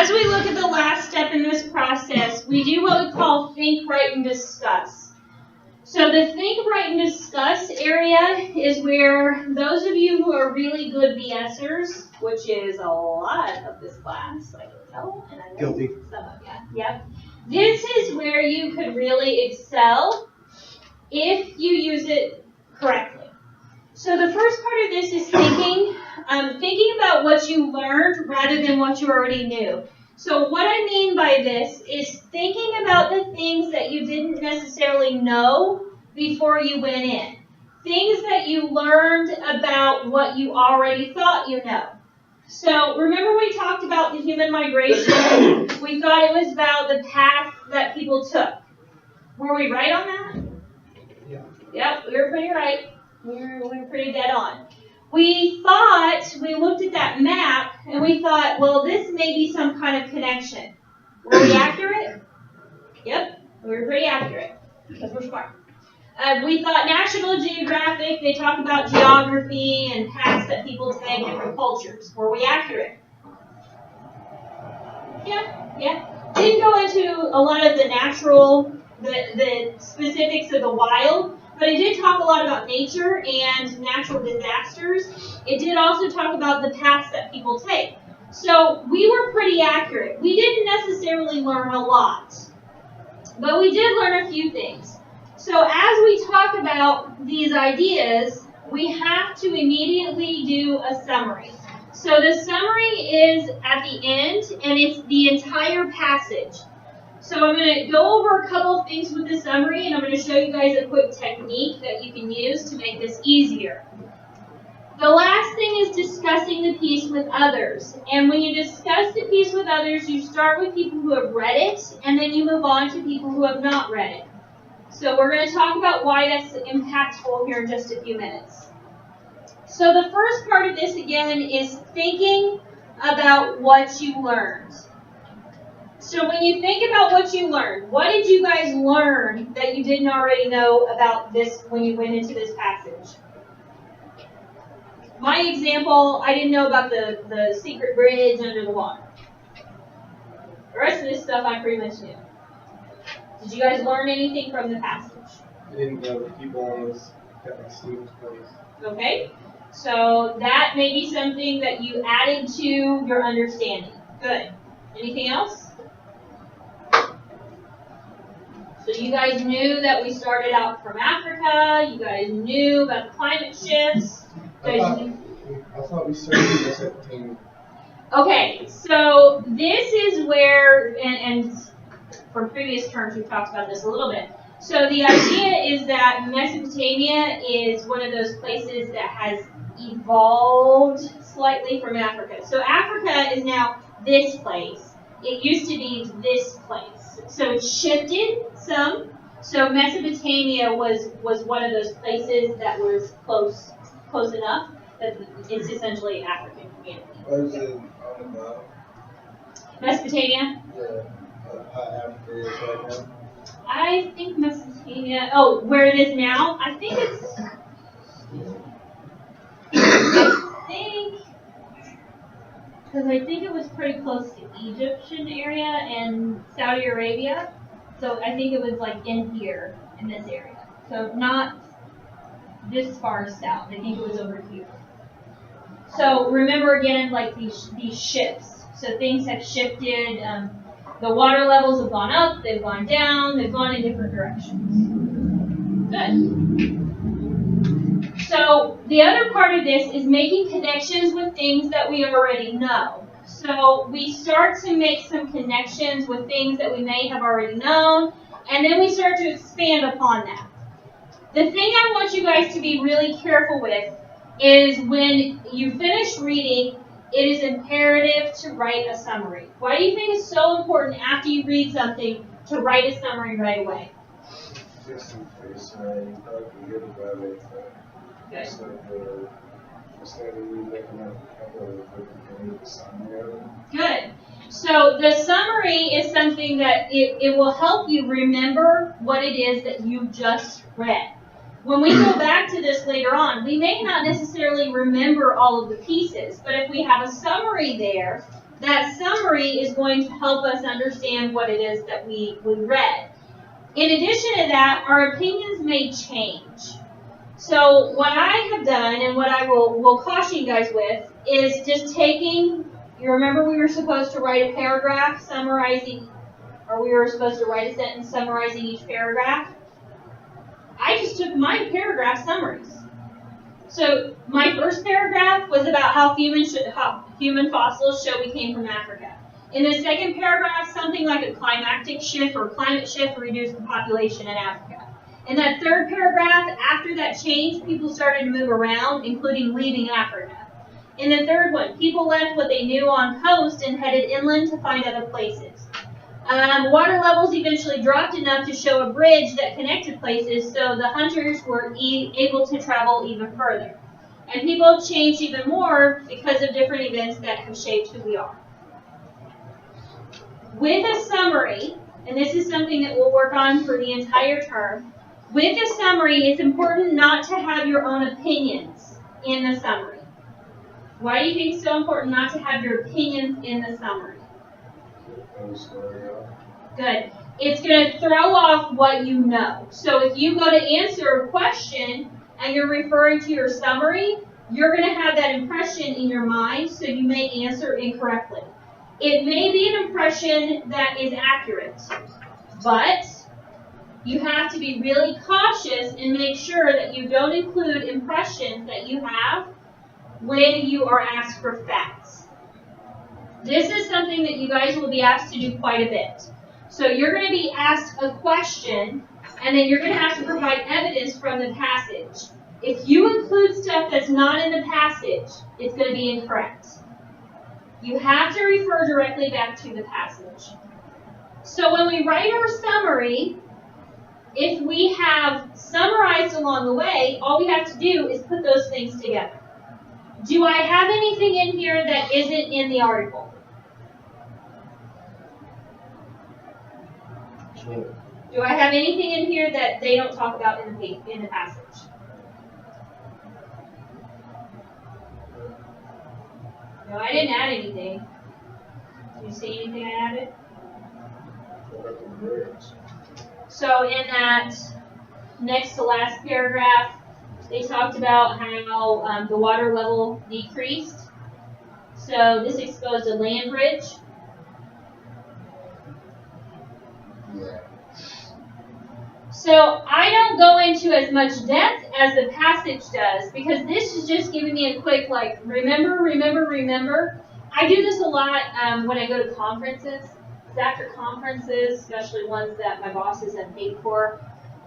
as we look at the last step in this process, we do what we call think, write, and discuss. So the think, write, and discuss area is where those of you who are really good BSers, which is a lot of this class, I can tell, and I know Guilty. some of you. Yep. This is where you could really excel if you use it correctly. So the first part of this is thinking about what you learned rather than what you already knew. So what I mean by this is thinking about the things that you didn't necessarily know before you went in. Things that you learned about what you already thought you know. So remember we talked about the human migration? We thought it was about the path that people took. Were we right on that? Yeah. Yep, we were pretty right. We were pretty dead on. We looked at that map, and we thought, well, this may be some kind of connection. Were we accurate? Yep, we were pretty accurate, because we're smart. We thought National Geographic, they talk about geography and paths that people take, different cultures. Were we accurate? Yeah. Didn't go into a lot of the natural, the specifics of the wild, but it did talk a lot about nature and natural disasters. It did also talk about the paths that people take. So we were pretty accurate. We didn't necessarily learn a lot, but we did learn a few things. So as we talk about these ideas, we have to immediately do a summary. So the summary is at the end, and it's the entire passage. So I'm going to go over a couple of things with the summary, and I'm going to show you guys a quick technique that you can use to make this easier. The last thing is discussing the piece with others. And when you discuss the piece with others, you start with people who have read it, and then you move on to people who have not read it. So we're going to talk about why that's impactful here in just a few minutes. So the first part of this, again, is thinking about what you learned. So when you think about what you learned, what did you guys learn that you didn't already know about this when you went into this passage? My example, I didn't know about the secret bridge under the water. The rest of this stuff I pretty much knew. Did you guys learn anything from the passage? I didn't know that people almost got extinct place. Okay, so that may be something that you added to your understanding. Good. Anything else? So you guys knew that we started out from Africa. You guys knew about the climate shifts. I thought we started in Mesopotamia. Okay, so this is where, and from previous terms we've talked about this a little bit. So the idea is that Mesopotamia is one of those places that has evolved slightly from Africa. So Africa is now this place. It used to be this place. So it shifted some. So Mesopotamia was one of those places that was close enough that it's essentially an African community. What is it on the map? Mesopotamia? Yeah, how Africa is right now. I think Mesopotamia, where it is now, I think because I think it was pretty close to Egyptian area and Saudi Arabia. So I think it was like in here, in this area. So not this far south. I think it was over here. So remember again, like these shifts. So things have shifted. The water levels have gone up, they've gone down, they've gone in different directions. Good. So the other part of this is making connections with things that we already know. So we start to make some connections with things that we may have already known, and then we start to expand upon that. The thing I want you guys to be really careful with is when you finish reading, it is imperative to write a summary. Why do you think it's so important after you read something to write a summary right away? Just in case you probably forget about it. Good. Good. So the summary is something that it will help you remember what it is that you just read. When we go back to this later on, we may not necessarily remember all of the pieces, but if we have a summary there, that summary is going to help us understand what it is that we read. In addition to that, our opinions may change. So what I have done, and what I will caution you guys with, is just taking, you remember we were supposed to write a paragraph summarizing, or we were supposed to write a sentence summarizing each paragraph? I just took my paragraph summaries. So my first paragraph was about how human fossils show we came from Africa. In the second paragraph, something like a climatic shift or climate shift reduced the population in Africa. In that third paragraph, after that change, people started to move around, including leaving Africa. In the third one, people left what they knew on coast and headed inland to find other places. Water levels eventually dropped enough to show a bridge that connected places, so the hunters were able to travel even further. And people have changed even more because of different events that have shaped who we are. With a summary, and this is something that we'll work on for the entire term, with a summary, it's important not to have your own opinions in the summary. Why do you think it's so important not to have your opinions in the summary? Good. It's going to throw off what you know. So if you go to answer a question and you're referring to your summary, you're going to have that impression in your mind, so you may answer incorrectly. It may be an impression that is accurate, but you have to be really cautious and make sure that you don't include impressions that you have when you are asked for facts. This is something that you guys will be asked to do quite a bit. So you're going to be asked a question, and then you're going to have to provide evidence from the passage. If you include stuff that's not in the passage, it's going to be incorrect. You have to refer directly back to the passage. So when we write our summary, if we have summarized along the way, all we have to do is put those things together. Do I have anything in here that isn't in the article? Do I have anything in here that they don't talk about in the passage? No, I didn't add anything. Did you see anything I added? So in that next to last paragraph, they talked about how the water level decreased. So this exposed a land bridge. So I don't go into as much depth as the passage does, because this is just giving me a quick, like, remember. I do this a lot when I go to conferences. Because after conferences, especially ones that my bosses have paid for,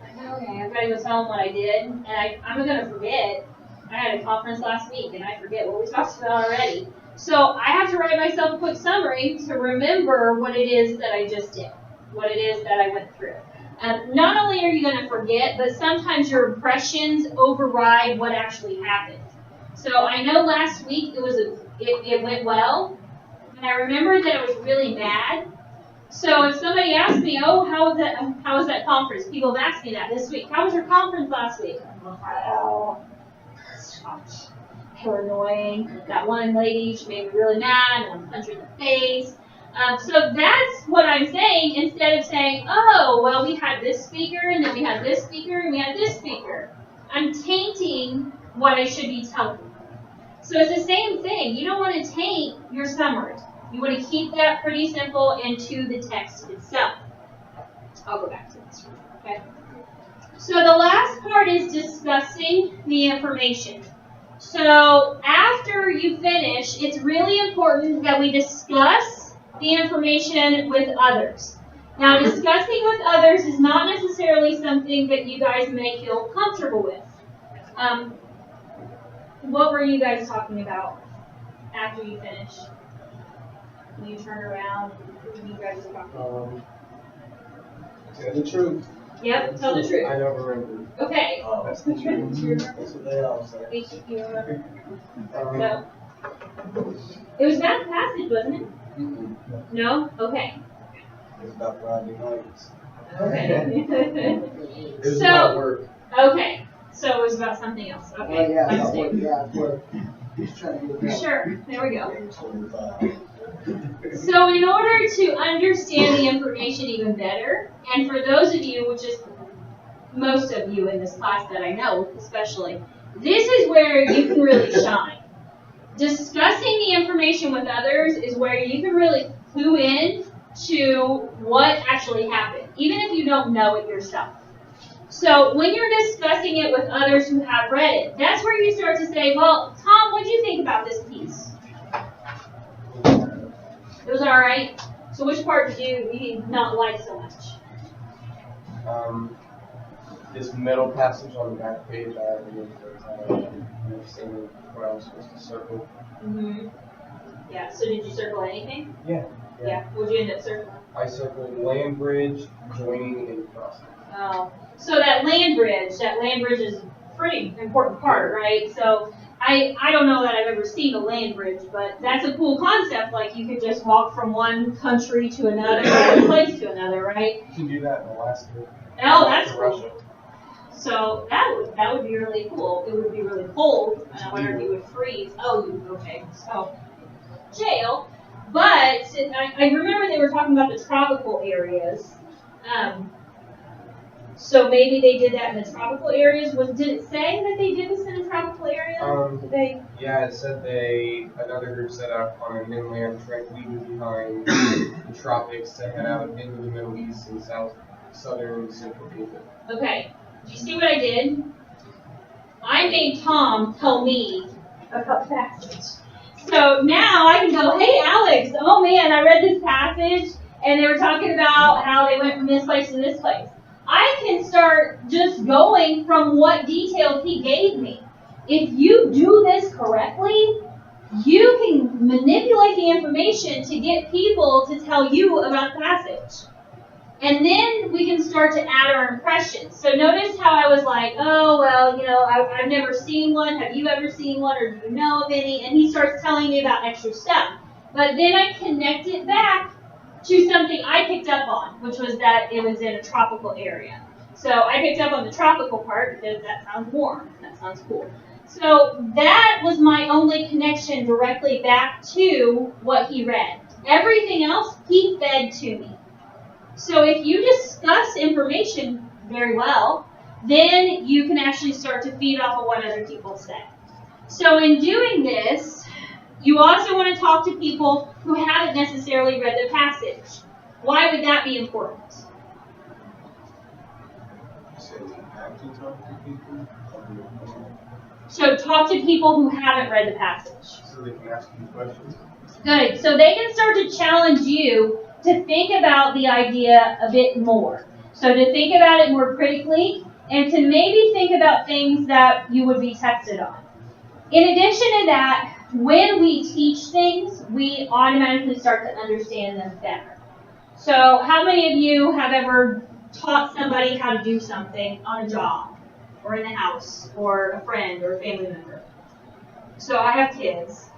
I go, okay, I've got to go tell them what I did, and I'm going to forget. I had a conference last week, and I forget what we talked about already. So I have to write myself a quick summary to remember what it is that I just did, what it is that I went through. Not only are you going to forget, but sometimes your impressions override what actually happened. So I know last week it went well, and I remember that I was really mad. So if somebody asked me, oh, how was that conference? People have asked me that this week. How was your conference last week? Oh, gosh, they were annoying. That one lady, she made me really mad. I want to punch her in the face. So that's what I'm saying, instead of saying, oh, well, we had this speaker, and then we had this speaker, and we had this speaker. I'm tainting what I should be telling you. So it's the same thing. You don't want to taint your summary. You want to keep that pretty simple and to the text itself. I'll go back to this one, okay? So the last part is discussing the information. So after you finish, it's really important that we discuss the information with others. Now, discussing with others is not necessarily something that you guys may feel comfortable with. What were you guys talking about after you finished? When you turn around, what did you guys talk about? Tell the truth. Yep, tell the truth. I don't remember. Okay. That's the truth. Do you remember? That's what they all say. Do you remember? No. It was about the passage, wasn't it? No? Okay. It's about Friday nights. Okay. It was about work. Okay. So it was about something else. Okay. Yeah, work. He's trying to get it out. Sure. There we go. 25. So in order to understand the information even better, and for those of you, which is most of you in this class that I know especially, this is where you can really shine. Discussing the information with others is where you can really clue in to what actually happened, even if you don't know it yourself. So when you're discussing it with others who have read it, that's where you start to say, well, Tom, what do you think about this piece? It was all right. So which part did you not like so much? This middle passage on the back page, I haven't understanding what I was supposed to circle. Mm-hmm. Yeah, so did you circle anything? Yeah. What did you end up circling? I circled land bridge, joining, and crossing. Oh, so that land bridge is a pretty important part, right? So I don't know that I've ever seen a land bridge, but that's a cool concept. Like you could just walk from one country to another, one place to another, right? You can do that in Alaska. Oh, that's cool. Russia. So that would be really cool. It would be really cold, and I wonder if you would freeze. Oh, okay. So jail. But I remember they were talking about the tropical areas. So maybe they did that in the tropical areas. Did it say that they did this in the tropical areas? Yeah, it said another group set up on an inland trek leaving behind the tropics to head out into the Middle East and southern and Central Asia. Okay. Do you see what I did? I made Tom tell me about the passage. So now I can go, hey, Alex, oh man, I read this passage, and they were talking about how they went from this place to this place. I can start just going from what details he gave me. If you do this correctly, you can manipulate the information to get people to tell you about the passage. And then we can start to add our impressions. So notice how I was like, oh, well, I've never seen one. Have you ever seen one, or do you know of any? And he starts telling me about extra stuff. But then I connect it back to something I picked up on, which was that it was in a tropical area. So I picked up on the tropical part because that sounds warm. That sounds cool. So that was my only connection directly back to what he read. Everything else he fed to me. So if you discuss information very well, then you can actually start to feed off of what other people say. So in doing this, you also want to talk to people who haven't necessarily read the passage. Why would that be important? So talk to people who haven't read the passage. So they can ask you questions. Good. So they can start to challenge you to think about the idea a bit more. So to think about it more critically, and to maybe think about things that you would be tested on. In addition to that, when we teach things, we automatically start to understand them better. So how many of you have ever taught somebody how to do something on a job, or in the house, or a friend, or a family member? So I have kids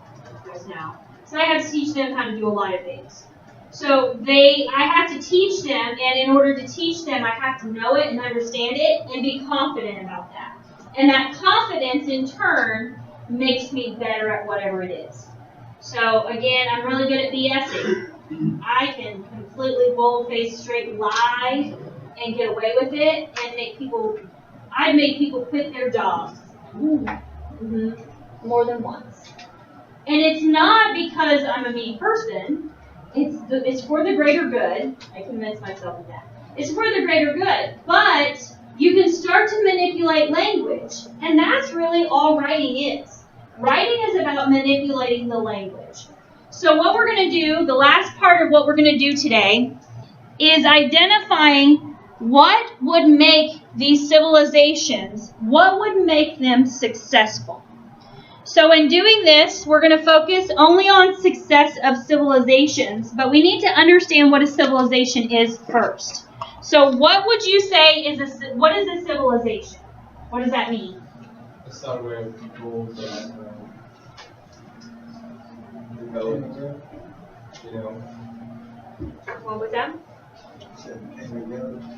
just now. So I have to teach them how to do a lot of things. So I have to teach them, and in order to teach them, I have to know it and understand it and be confident about that. And that confidence, in turn, makes me better at whatever it is. So again, I'm really good at BSing. I can completely bold-faced straight lie and get away with it and I've made people quit their jobs. More than once. And it's not because I'm a mean person. It's for the greater good. I convinced myself of that. It's for the greater good. But you can start to manipulate language. And that's really all writing is. Writing is about manipulating the language. So what we're going to do, the last part of what we're going to do today, is identifying what would make these civilizations, what would make them successful. So in doing this, we're going to focus only on success of civilizations, but we need to understand what a civilization is first. So what would you say what is a civilization? What does that mean? A set of people that develop, What was that?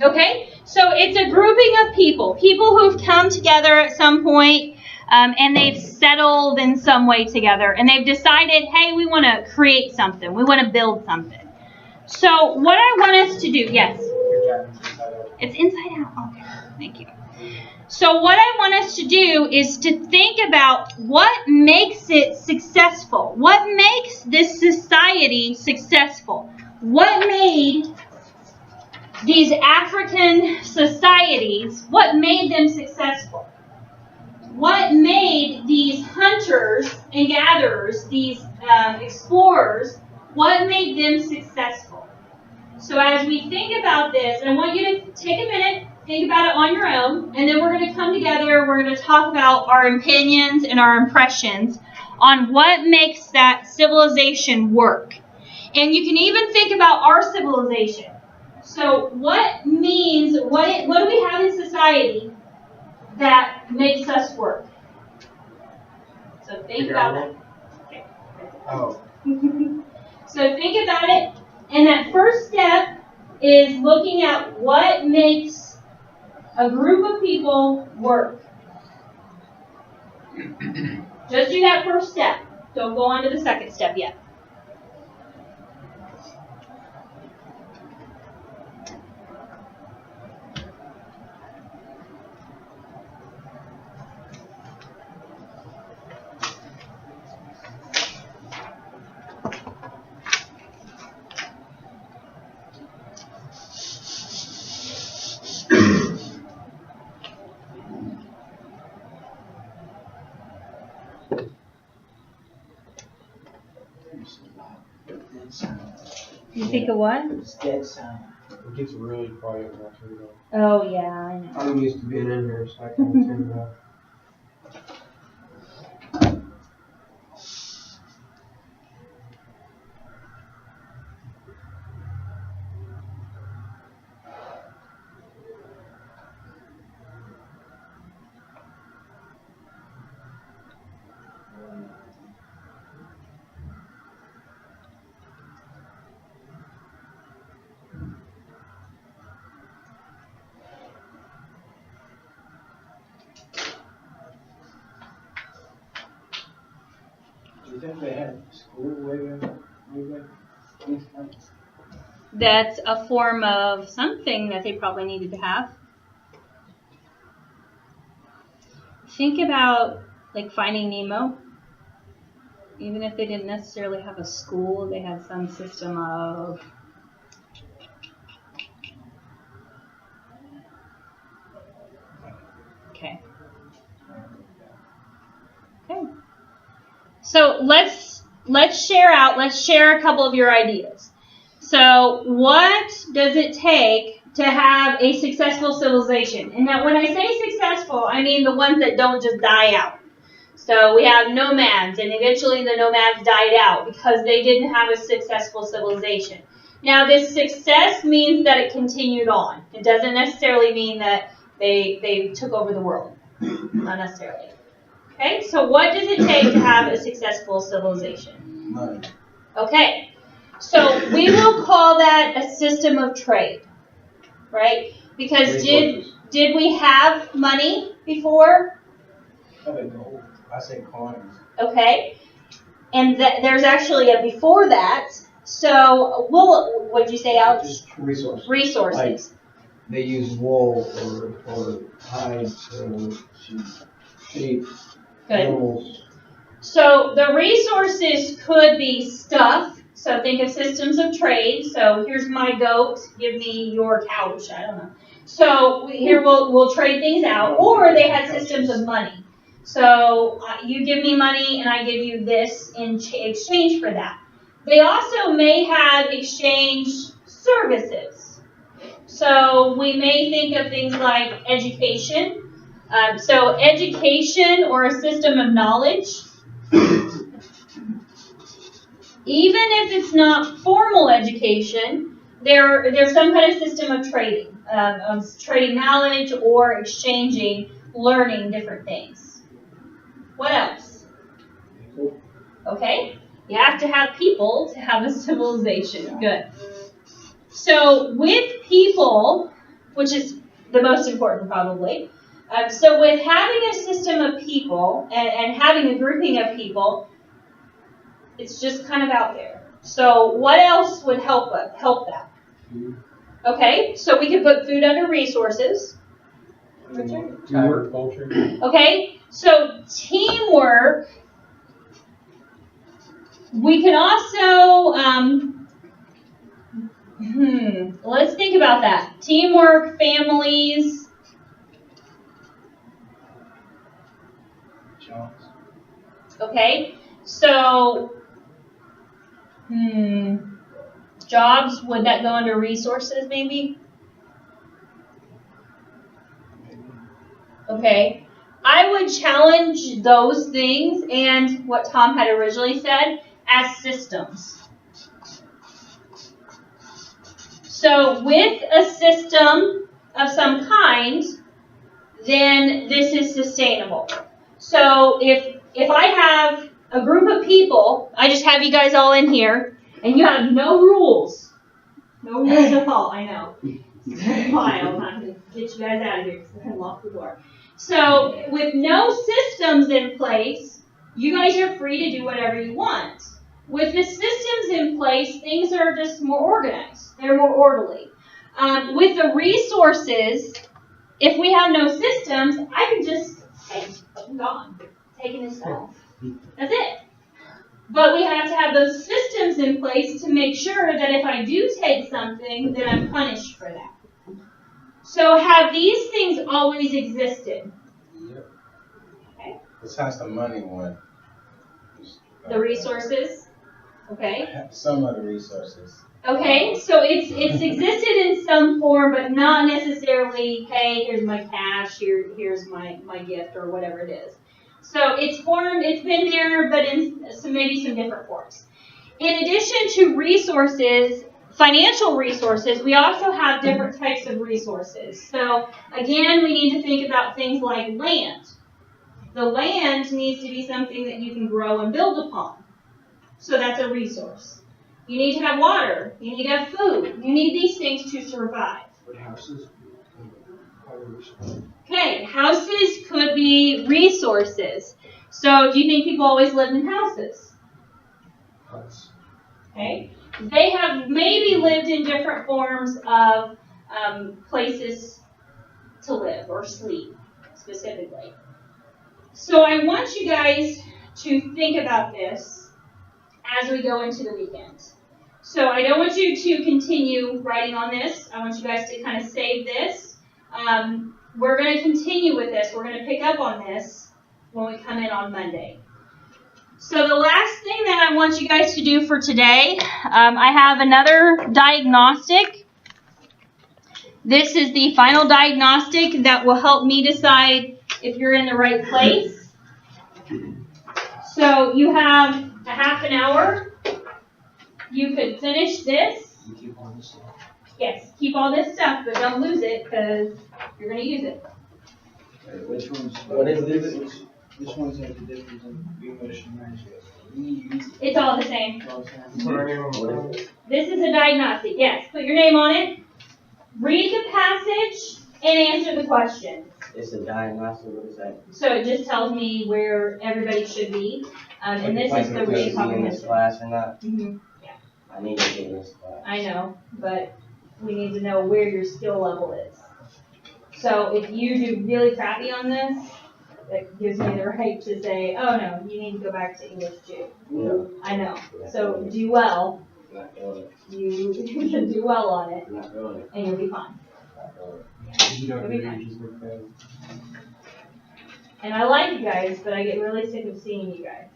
Okay, so it's a grouping of people who've come together at some point and they've settled in some way together, and they've decided, hey, we want to create something. We want to build something. So what I want us to do, yes? It's inside out. Okay, thank you. So what I want us to do is to think about what makes it successful. What makes this society successful? What made these African societies, what made them successful? What made these hunters and gatherers, these explorers, what made them successful? So as we think about this, I want you to take a minute, think about it on your own, and then we're going to come together, we're going to talk about our opinions and our impressions on what makes that civilization work. And you can even think about our civilization. So what do we have in society that makes us work? So think about it. Okay. Oh. So think about it. And that first step is looking at what makes a group of people work. Just do that first step. Don't go on to the second step yet. You think of what? It's dead sound. It gets really quiet when I turn it off. Oh, yeah, I know. I'm used to being in here, so I can't turn it off. Do you think they had school way back? That's a form of something that they probably needed to have. Think about like Finding Nemo. Even if they didn't necessarily have a school, they had some system of Okay. So let's share a couple of your ideas. So what does it take to have a successful civilization? And now when I say successful, I mean the ones that don't just die out. So we have nomads, and eventually the nomads died out because they didn't have a successful civilization. Now this success means that it continued on. It doesn't necessarily mean that they took over the world. Not necessarily. Okay, so what does it take to have a successful civilization? Money. Okay, so we will call that a system of trade, right? Because did we have money before? I say coins. Okay, and there's actually a before that. So what'd you say, Alex? Just resources. Resources. They use wool or hides or sheep. Good. Animals. So the resources could be stuff. So think of systems of trade. So here's my goat. Give me your couch. I don't know. So here we'll trade things out. Or they had systems of money. So you give me money and I give you this in exchange for that. They also may have exchange services. So we may think of things like education. So education or a system of knowledge, even if it's not formal education, there's some kind of system of trading knowledge or exchanging, learning different things. What else? Okay, you have to have people to have a civilization. Good. So with people, which is the most important probably, So with having a system of people and having a grouping of people, it's just kind of out there. So what else would help that? Okay, so we could put food under resources. Agriculture. Okay, so teamwork. We can also, let's think about that. Teamwork, families. Jobs. Okay, so, jobs, would that go under resources maybe? Okay, I would challenge those things and what Tom had originally said as systems. So with a system of some kind, then this is sustainable. So if I have a group of people, I just have you guys all in here, and you have no rules. No rules at all, I know. It's wild, I'm going to get you guys out of here because I'm going to lock the door. So with no systems in place, you guys are free to do whatever you want. With the systems in place, things are just more organized. They're more orderly. With the resources, if we have no systems, I can just, hey, I'm gone. Taking this off. That's it. But we have to have those systems in place to make sure that if I do take something, that I'm punished for that. So have these things always existed? Yep. Okay. Besides the money one. The resources? Okay. Some of the resources. Okay, so it's existed in some form, but not necessarily, hey, here's my cash, here's my gift, or whatever it is. So it's been there, but in maybe some different forms. In addition to resources, financial resources, we also have different types of resources. So again, we need to think about things like land. The land needs to be something that you can grow and build upon. So that's a resource. You need to have water. You need to have food. You need these things to survive. But houses. Okay, houses could be resources. So do you think people always lived in houses? Okay. They have maybe lived in different forms of places to live or sleep, specifically. So I want you guys to think about this as we go into the weekend. So I don't want you to continue writing on this. I want you guys to kind of save this. We're going to continue with this. We're going to pick up on this when we come in on Monday. So the last thing that I want you guys to do for today, I have another diagnostic. This is the final diagnostic that will help me decide if you're in the right place. So you have a half an hour. You could finish this. You keep all this stuff. Yes, keep all this stuff, but don't lose it because you're going to use it. Which one's? What is this? Which one's like the difference in emotion management? It's all the same. Put our name on the front. This is a diagnostic. Yes, put your name on it. Read the passage and answer the question. It's a diagnostic, what is that? So it just tells me where everybody should be. And this is the Like, read in this comprehension. class or not? Mhm. I need to get in this class. I know, but we need to know where your skill level is. So if you do really crappy on this, that gives me the right to say, oh no, you need to go back to English 2. Yeah. I know. So do well. Not doing it. You can do well on it, Not doing it. and you'll be fine. Not doing it. You don't It'll be need fine. to work that. And I like you guys, but I get really sick of seeing you guys.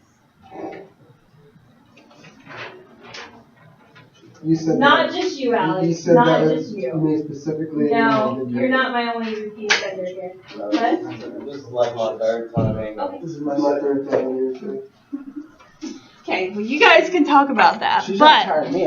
You said Not that. just you, Alex. You said Not that just to you. me specifically. No, and I you're not my only repeat offender here. What? This is like my third time being Okay. This is my third time here too. Okay, well, you guys can talk about that. She's But not tired of me.